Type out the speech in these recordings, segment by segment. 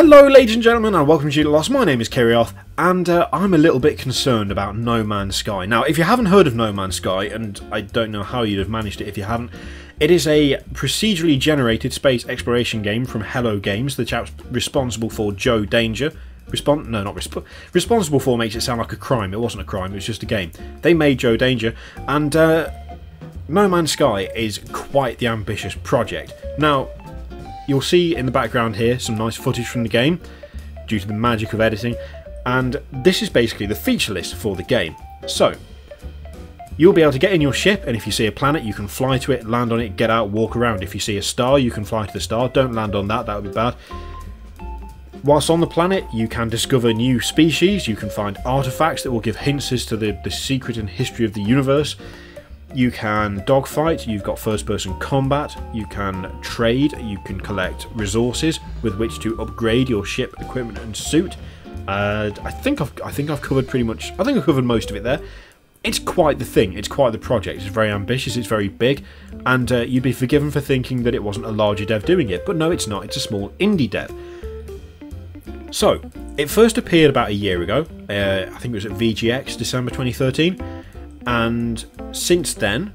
Hello ladies and gentlemen and welcome to Stylosa. My name is Kirioth and I'm a little bit concerned about No Man's Sky. Now if you haven't heard of No Man's Sky, and I don't know how you'd have managed it if you haven't, it is a procedurally generated space exploration game from Hello Games, the chap responsible for Joe Danger. Responsible for makes it sound like a crime. It wasn't a crime, it was just a game. They made Joe Danger, and No Man's Sky is quite the ambitious project. Now, you'll see in the background here some nice footage from the game, due to the magic of editing, and this is basically the feature list for the game. So, you'll be able to get in your ship, and if you see a planet, you can fly to it, land on it, get out, walk around. If you see a star, you can fly to the star. Don't land on that, that would be bad. Whilst on the planet, you can discover new species, you can find artifacts that will give hints as to the secret and history of the universe. You can dogfight, you've got first-person combat, you can trade, you can collect resources with which to upgrade your ship, equipment and suit. I think I've covered pretty much, I think I've covered most of it there. It's quite the thing, it's quite the project, it's very ambitious, it's very big, and you'd be forgiven for thinking that it wasn't a larger dev doing it, but no it's not, it's a small indie dev. So, it first appeared about a year ago, I think it was at VGX, December 2013, and since then,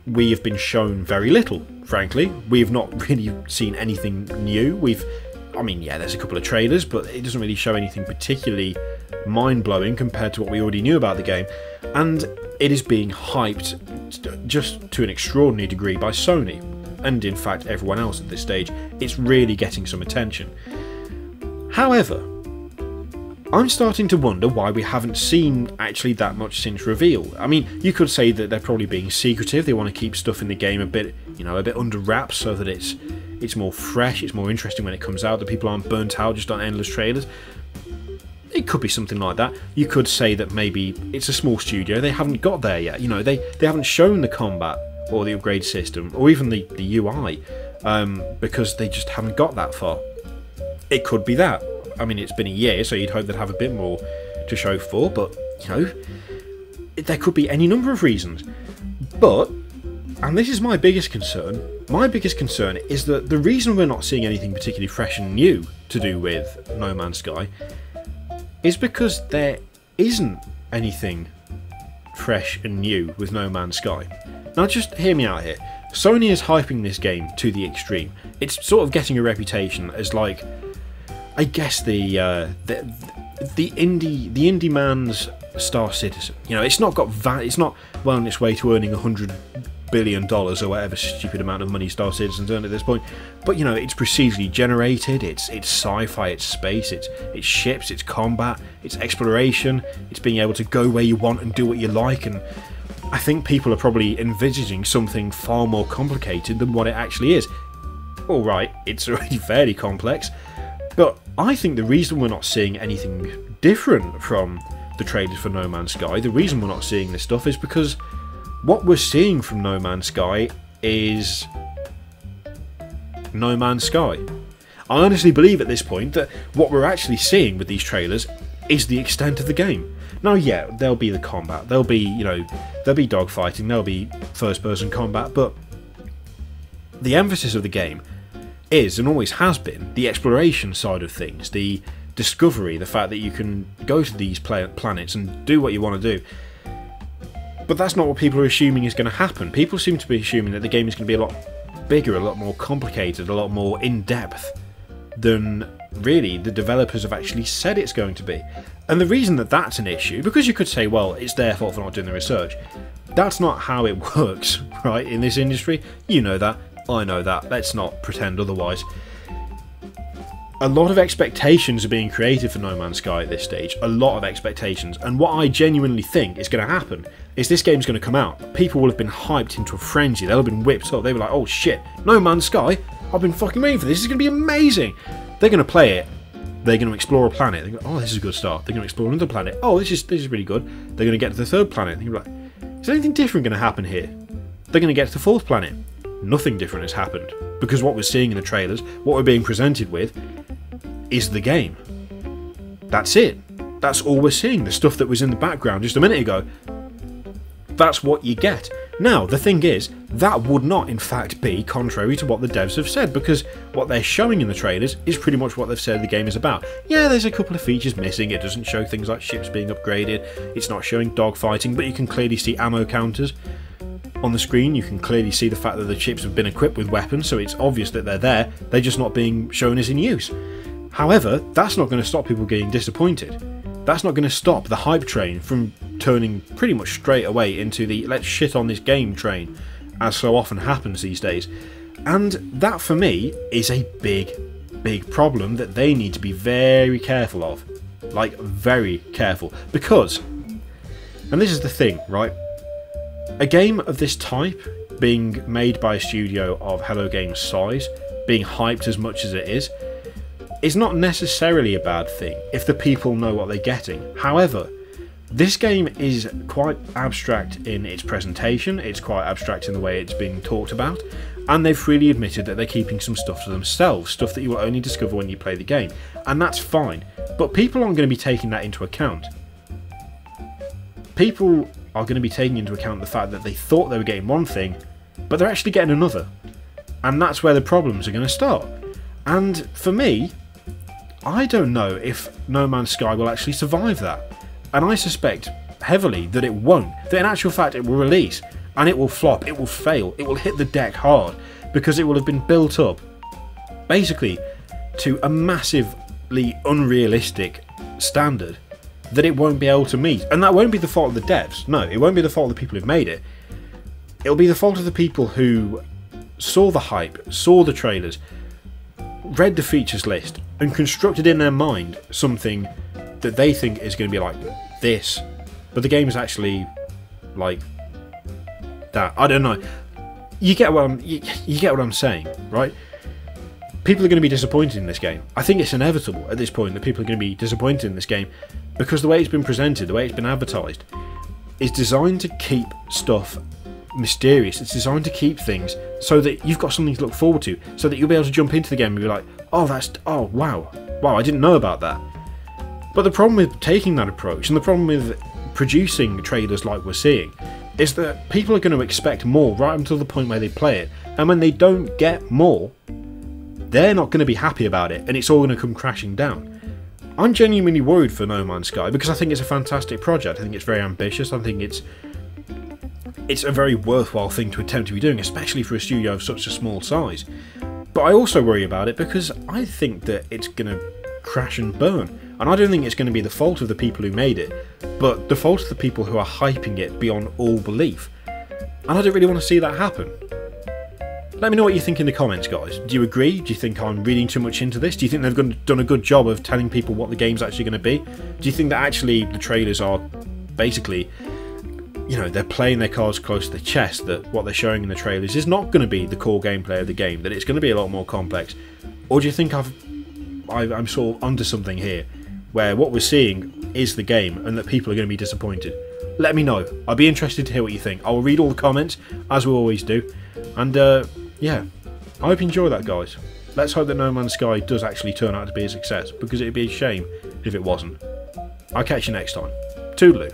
we have been shown very little, frankly. We have not really seen anything new. I mean, yeah, there's a couple of trailers, but it doesn't really show anything particularly mind-blowing compared to what we already knew about the game, and it is being hyped just to an extraordinary degree by Sony, and in fact everyone else at this stage. It's really getting some attention. However, I'm starting to wonder why we haven't seen actually that much since reveal. I mean, you could say that they're probably being secretive. They want to keep stuff in the game a bit, you know, a bit under wraps so that it's more fresh, it's more interesting when it comes out, that people aren't burnt out just on endless trailers. It could be something like that. You could say that maybe it's a small studio, they haven't got there yet. You know, they haven't shown the combat or the upgrade system or even the UI because they just haven't got that far. It could be that. I mean, it's been a year, so you'd hope they'd have a bit more to show for, but, you know, there could be any number of reasons. But, and this is my biggest concern is that the reason we're not seeing anything particularly fresh and new to do with No Man's Sky is because there isn't anything fresh and new with No Man's Sky. Now, just hear me out here. Sony is hyping this game to the extreme. It's sort of getting a reputation as, like, I guess the indie man's Star Citizen. You know, it's not well on its way to earning $100 billion or whatever stupid amount of money Star Citizen's earned at this point. But you know, it's procedurally generated. It's sci-fi. It's space. It's ships. It's combat. It's exploration. It's being able to go where you want and do what you like. And I think people are probably envisaging something far more complicated than what it actually is. All right, it's already fairly complex. But I think the reason we're not seeing anything different from the trailers for No Man's Sky, the reason we're not seeing this stuff is because what we're seeing from No Man's Sky is No Man's Sky. I honestly believe at this point that what we're actually seeing with these trailers is the extent of the game. Now, yeah, there'll be the combat, there'll be, you know, there'll be dogfighting, there'll be first-person combat, but the emphasis of the game is, and always has been, the exploration side of things, the discovery, the fact that you can go to these planets and do what you want to do. But that's not what people are assuming is going to happen. People seem to be assuming that the game is going to be a lot bigger, a lot more complicated, a lot more in-depth than really the developers have actually said it's going to be. And the reason that that's an issue, because you could say, well, it's their fault for not doing the research. That's not how it works, right, in this industry. You know that. I know that, let's not pretend otherwise. A lot of expectations are being created for No Man's Sky at this stage, a lot of expectations, and what I genuinely think is going to happen is this game's going to come out, people will have been hyped into a frenzy, they'll have been whipped up, they were like, oh shit, No Man's Sky, I've been fucking waiting for this, it's going to be amazing. They're going to play it, they're going to explore a planet, they go, oh this is a good start, they're going to explore another planet, oh this is really good, they're going to get to the third planet, they're going to be like, is anything different going to happen here? They're going to get to the fourth planet. Nothing different has happened, because what we're seeing in the trailers, what we're being presented with, is the game. That's it. That's all we're seeing. The stuff that was in the background just a minute ago, that's what you get. Now, the thing is, that would not in fact be contrary to what the devs have said, because what they're showing in the trailers is pretty much what they've said the game is about. Yeah, there's a couple of features missing. It doesn't show things like ships being upgraded, it's not showing dogfighting, but you can clearly see ammo counters on the screen. You can clearly see the fact that the ships have been equipped with weapons, so it's obvious that they're there, they're just not being shown as in use. However, that's not going to stop people getting disappointed. That's not going to stop the hype train from turning pretty much straight away into the let's shit on this game train, as so often happens these days. And that for me is a big problem that they need to be very careful of. Like, very careful. Because, and this is the thing, right? A game of this type, being made by a studio of Hello Games' size, being hyped as much as it is not necessarily a bad thing if the people know what they're getting. However, this game is quite abstract in its presentation, it's quite abstract in the way it's being talked about, and they've freely admitted that they're keeping some stuff to themselves, stuff that you will only discover when you play the game, and that's fine. But people aren't going to be taking that into account. People are going to be taking into account the fact that they thought they were getting one thing, but they're actually getting another. And that's where the problems are going to start. And for me, I don't know if No Man's Sky will actually survive that. And I suspect heavily that it won't. That in actual fact it will release, and it will flop, it will fail, it will hit the deck hard, because it will have been built up, basically, to a massively unrealistic standard that it won't be able to meet. And that won't be the fault of the devs. No, it won't be the fault of the people who've made it. It'll be the fault of the people who saw the hype, saw the trailers, read the features list, and constructed in their mind something that they think is going to be like this, but the game is actually like that. I don't know. You get what I'm saying, right? People are going to be disappointed in this game. I think it's inevitable at this point that people are going to be disappointed in this game, because the way it's been presented, the way it's been advertised, is designed to keep stuff mysterious. It's designed to keep things so that you've got something to look forward to, so that you'll be able to jump into the game and be like, oh wow, I didn't know about that. But the problem with taking that approach, and the problem with producing trailers like we're seeing, is that people are going to expect more right until the point where they play it, and when they don't get more, they're not going to be happy about it, and it's all going to come crashing down. I'm genuinely worried for No Man's Sky, because I think it's a fantastic project. I think it's very ambitious. I think it's a very worthwhile thing to attempt to be doing, especially for a studio of such a small size. But I also worry about it because I think that it's going to crash and burn. And I don't think it's going to be the fault of the people who made it, but the fault of the people who are hyping it beyond all belief. And I don't really want to see that happen. Let me know what you think in the comments, guys. Do you agree? Do you think I'm reading too much into this? Do you think they've done a good job of telling people what the game's actually going to be? Do you think that actually the trailers are basically, you know, they're playing their cards close to the chest, that what they're showing in the trailers is not going to be the core gameplay of the game, that it's going to be a lot more complex? Or do you think I'm sort of onto something here, where what we're seeing is the game and that people are going to be disappointed? Let me know. I'll be interested to hear what you think. I'll read all the comments, as we always do. And yeah, I hope you enjoy that, guys. Let's hope that No Man's Sky does actually turn out to be a success, because it'd be a shame if it wasn't. I'll catch you next time. Toodaloo.